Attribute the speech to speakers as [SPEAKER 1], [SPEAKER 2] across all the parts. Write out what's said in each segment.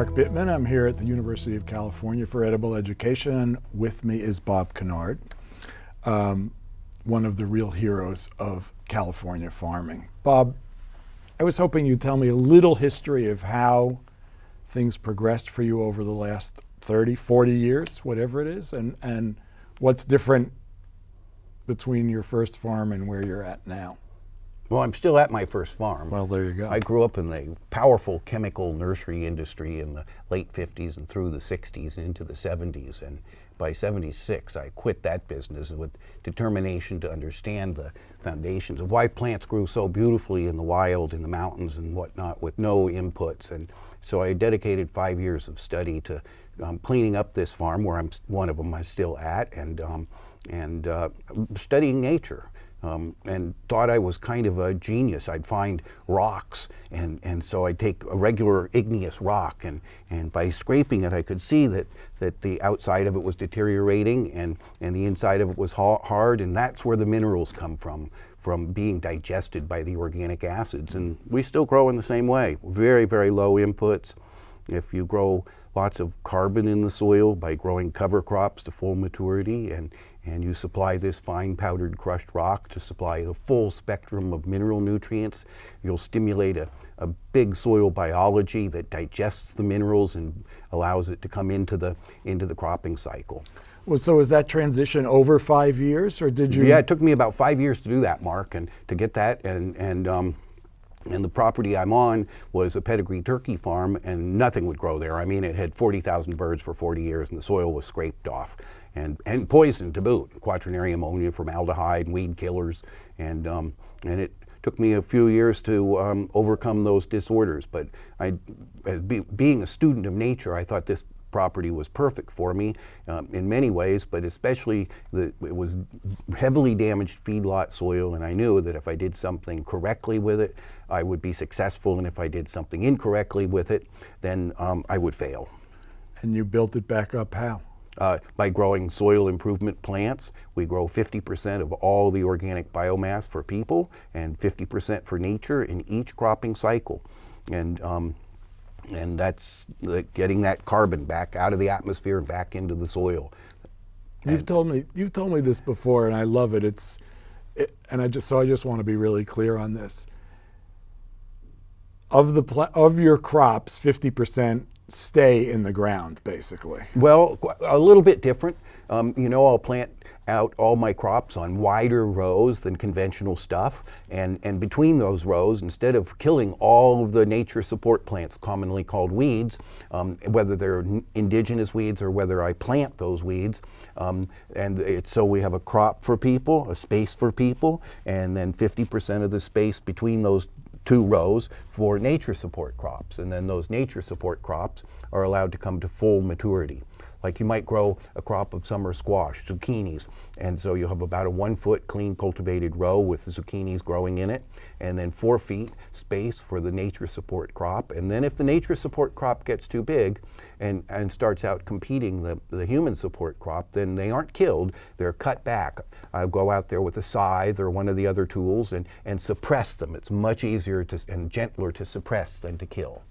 [SPEAKER 1] Mark Bittman. I'm here at the University of California for Edible Education, and with me is Bob Cannard, one of the real heroes of California farming. Bob, I was hoping you'd tell me a little history of how things progressed for you over the last 30, 40 years, whatever it is, and what's different between your first farm and where you're at now.
[SPEAKER 2] Well, I'm still at my first farm.
[SPEAKER 1] Well, there you go.
[SPEAKER 2] I grew up in the powerful chemical nursery industry in the late 50s and through the 60s and into the 70s. And by 76, I quit that business with determination to understand the foundations of why plants grew so beautifully in the wild, in the mountains and whatnot, with no inputs. And so I dedicated 5 years of study to cleaning up this farm, where one of them I'm still at, and studying nature. And thought I was kind of a genius. I'd find rocks, and so I'd take a regular igneous rock, and by scraping it I could see that the outside of it was deteriorating and the inside of it was hard, and that's where the minerals come from being digested by the organic acids. And we still grow in the same way. Very, very low inputs. If you grow lots of carbon in the soil by growing cover crops to full maturity, and you supply this fine powdered crushed rock to supply the full spectrum of mineral nutrients, you'll stimulate a big soil biology that digests the minerals and allows it to come into the cropping cycle.
[SPEAKER 1] Well, so is that transition over 5 years, or did you?
[SPEAKER 2] Yeah, it took me about 5 years to do that, Mark, and to get that, and the property I'm on was a pedigree turkey farm, and nothing would grow there. I mean, it had 40,000 birds for 40 years, and the soil was scraped off and poisoned to boot, quaternary ammonia, formaldehyde, and weed killers, and it took me a few years to overcome those disorders. But being a student of nature, I thought this property was perfect for me in many ways, but especially it was heavily damaged feedlot soil, and I knew that if I did something correctly with it, I would be successful, and if I did something incorrectly with it, then I would fail.
[SPEAKER 1] And you built it back up how?
[SPEAKER 2] By growing soil improvement plants. We grow 50% of all the organic biomass for people and 50% for nature in each cropping cycle. And that's getting that carbon back out of the atmosphere and back into the soil.
[SPEAKER 1] You've told me this before, and I love it. I just want to be really clear on this. Of your crops, 50% stay in the ground, basically.
[SPEAKER 2] Well, a little bit different. I'll plant out all my crops on wider rows than conventional stuff, and between those rows, instead of killing all of the nature support plants, commonly called weeds, whether they're indigenous weeds or whether I plant those weeds, so we have a crop for people, a space for people, and then 50% of the space between those two rows for nature support crops. And then those nature support crops are allowed to come to full maturity. Like you might grow a crop of summer squash, zucchinis, and so you'll have about a 1 foot clean cultivated row with the zucchinis growing in it, and then 4 feet space for the nature support crop. And then if the nature support crop gets too big and starts out competing the human support crop, then they aren't killed, they're cut back. I'll go out there with a scythe or one of the other tools and suppress them. It's much easier and gentler to suppress than to kill.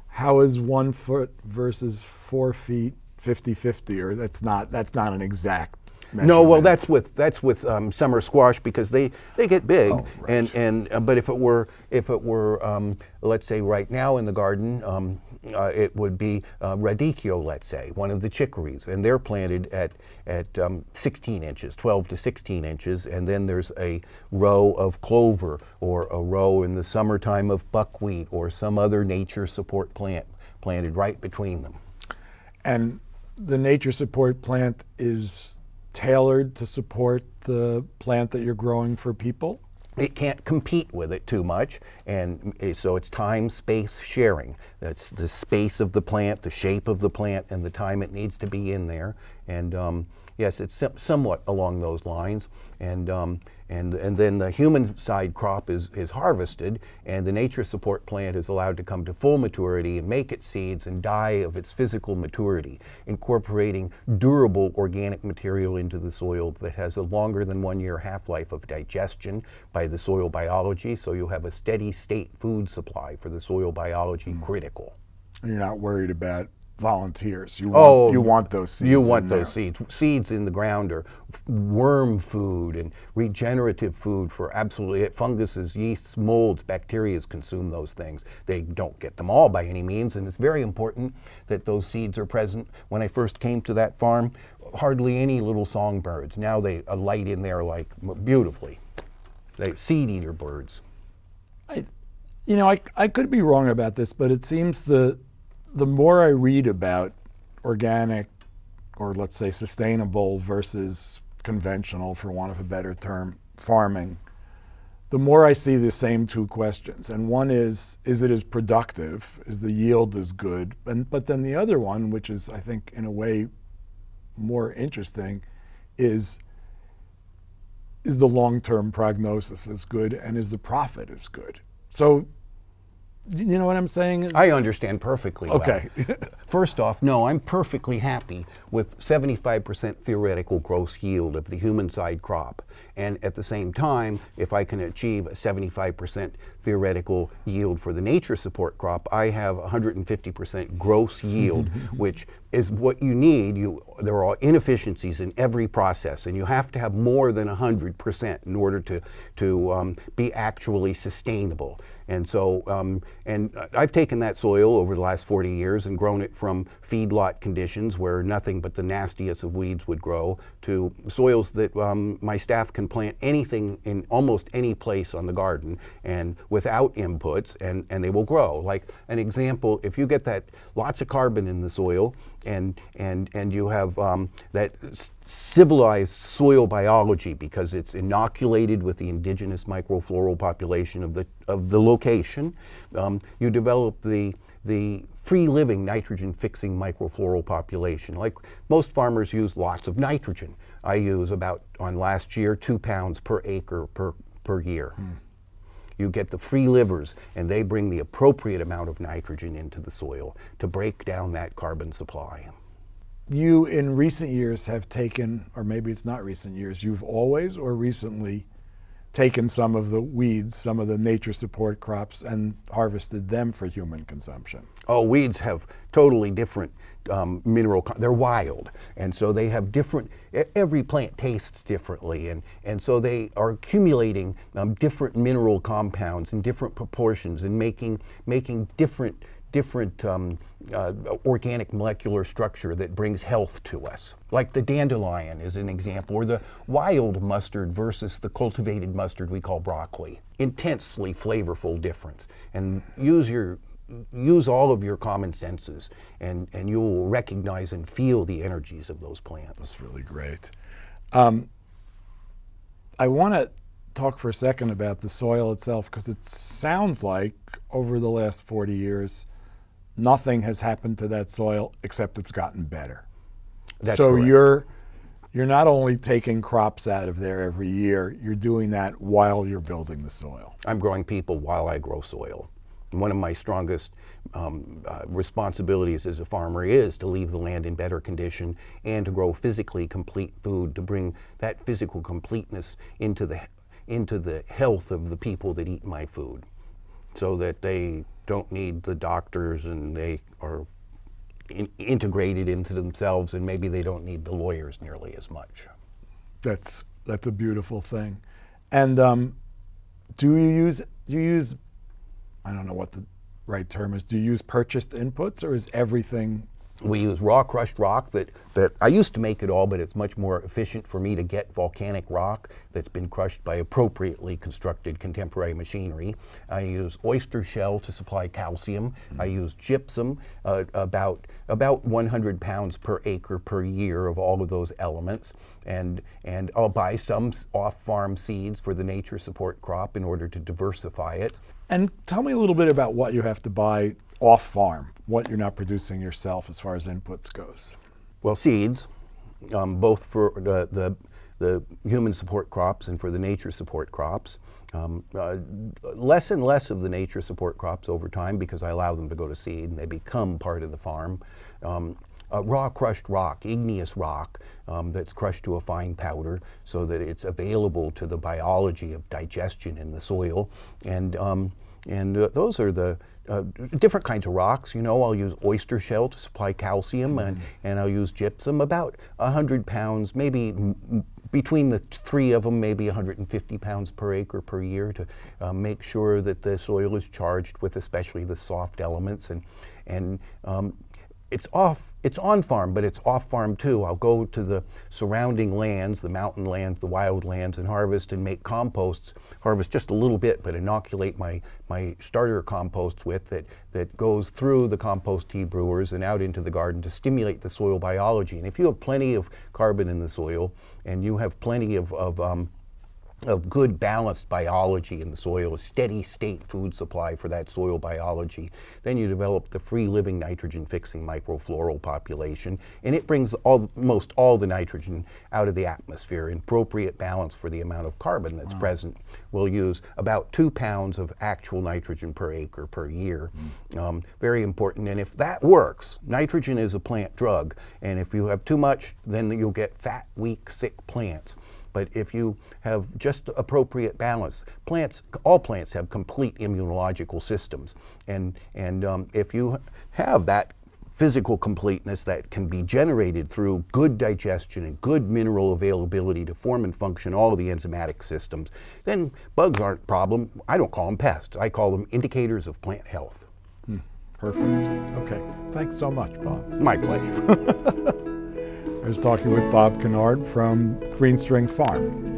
[SPEAKER 1] How is 1 foot versus 4 feet 50-50, or that's not an exact measurement?
[SPEAKER 2] No, well, that's with summer squash, because they get big.
[SPEAKER 1] Oh, right.
[SPEAKER 2] But if it were let's say right now in the garden, it would be radicchio, let's say, one of the chicories, and they're planted at 16 inches, 12 to 16 inches, and then there's a row of clover or a row in the summertime of buckwheat or some other nature support plant planted right between them.
[SPEAKER 1] And the nature support plant is tailored to support the plant that you're growing for people?
[SPEAKER 2] It can't compete with it too much, and so it's time-space sharing. That's the space of the plant, the shape of the plant, and the time it needs to be in there. And yes, it's somewhat along those lines. And then the human side crop is harvested, and the nature support plant is allowed to come to full maturity and make its seeds and die of its physical maturity, incorporating durable organic material into the soil that has a longer than 1 year half-life of digestion by the soil biology, so you'll have a steady state food supply for the soil biology critical.
[SPEAKER 1] You're not worried about volunteers. You
[SPEAKER 2] Oh,
[SPEAKER 1] want, you want those seeds.
[SPEAKER 2] You want
[SPEAKER 1] in
[SPEAKER 2] those
[SPEAKER 1] there.
[SPEAKER 2] seeds. Seeds in the ground are worm food and regenerative food for absolutely funguses, yeasts, molds, bacteria consume those things. They don't get them all by any means, and it's very important that those seeds are present. When I first came to that farm, hardly any little songbirds. Now they alight in there like beautifully. They seed eater birds.
[SPEAKER 1] I could be wrong about this, but it seems the more I read about organic, or let's say sustainable versus conventional, for want of a better term, farming, the more I see the same two questions. And one is it as productive? Is the yield as good? But then the other one, which is, I think, in a way more interesting, is the long-term prognosis as good, and is the profit as good? So, you know what I'm saying?
[SPEAKER 2] I understand perfectly well.
[SPEAKER 1] Okay.
[SPEAKER 2] First off, no, I'm perfectly happy with 75% theoretical gross yield of the human side crop. And at the same time, if I can achieve a 75% theoretical yield for the nature support crop, I have 150% gross yield, which is what you need. There are inefficiencies in every process, and you have to have more than 100% in order to be actually sustainable. And so, and I've taken that soil over the last 40 years and grown it from feedlot conditions where nothing but the nastiest of weeds would grow to soils that my staff can plant anything in almost any place on the garden and without inputs, and they will grow. Like an example, if you get that lots of carbon in the soil and you have that civilized soil biology because it's inoculated with the indigenous microfloral population of the location, you develop the free-living nitrogen-fixing microfloral population. Like most farmers use lots of nitrogen. I use about, on last year, 2 pounds per acre per year. You get the free livers, and they bring the appropriate amount of nitrogen into the soil to break down that carbon supply.
[SPEAKER 1] You, in recent years, have taken, or maybe it's not recent years, you've always or recently taken some of the weeds, some of the nature support crops, and harvested them for human consumption.
[SPEAKER 2] Oh, weeds have totally different they're wild, and so they have different, every plant tastes differently, and so they are accumulating different mineral compounds in different proportions and making different organic molecular structure that brings health to us. Like the dandelion is an example, or the wild mustard versus the cultivated mustard we call broccoli. Intensely flavorful difference. And use all of your common senses, and you will recognize and feel the energies of those plants.
[SPEAKER 1] That's really great. I want to talk for a second about the soil itself, because it sounds like over the last 40 years, nothing has happened to that soil except it's gotten better.
[SPEAKER 2] That's
[SPEAKER 1] so
[SPEAKER 2] correct.
[SPEAKER 1] You're not only taking crops out of there every year, you're doing that while you're building the soil.
[SPEAKER 2] I'm growing people while I grow soil. And one of my strongest responsibilities as a farmer is to leave the land in better condition and to grow physically complete food, to bring that physical completeness into the health of the people that eat my food, so that they don't need the doctors and they are integrated into themselves, and maybe they don't need the lawyers nearly as much.
[SPEAKER 1] That's a beautiful thing. And do you use, I don't know what the right term is, do you use purchased inputs, or is everything?
[SPEAKER 2] We use raw crushed rock that I used to make it all, but it's much more efficient for me to get volcanic rock that's been crushed by appropriately constructed contemporary machinery. I use oyster shell to supply calcium. I use gypsum, about 100 pounds per acre per year of all of those elements. And I'll buy some off-farm seeds for the nature support crop in order to diversify it.
[SPEAKER 1] And tell me a little bit about what you have to buy off-farm, what you're not producing yourself as far as inputs goes.
[SPEAKER 2] Well, seeds, both for the human support crops and for the nature support crops. Less and less of the nature support crops over time, because I allow them to go to seed and they become part of the farm. Raw crushed rock, igneous rock, that's crushed to a fine powder so that it's available to the biology of digestion in the soil. And And those are the different kinds of rocks. I'll use oyster shell to supply calcium, and I'll use gypsum, about 100 pounds, maybe between the three of them, maybe 150 pounds per acre per year, to make sure that the soil is charged with especially the soft elements. And it's on farm, but it's off farm too. I'll go to the surrounding lands, the mountain lands, the wild lands, and harvest and make composts. Harvest just a little bit, but inoculate my starter compost with that goes through the compost tea brewers and out into the garden to stimulate the soil biology. And if you have plenty of carbon in the soil and you have plenty of good balanced biology in the soil, a steady state food supply for that soil biology, then you develop the free living nitrogen fixing microfloral population, and it brings almost all the nitrogen out of the atmosphere in appropriate balance for the amount of carbon that's present. We'll use about 2 pounds of actual nitrogen per acre per year. Very important. And if that works, nitrogen is a plant drug, and if you have too much, then you'll get fat, weak, sick plants. But if you have just appropriate balance, all plants have complete immunological systems. And if you have that physical completeness that can be generated through good digestion and good mineral availability to form and function all of the enzymatic systems, then bugs aren't a problem. I don't call them pests. I call them indicators of plant health.
[SPEAKER 1] Perfect. Okay. Thanks so much, Bob.
[SPEAKER 2] My pleasure.
[SPEAKER 1] I was talking with Bob Cannard from Green String Farm.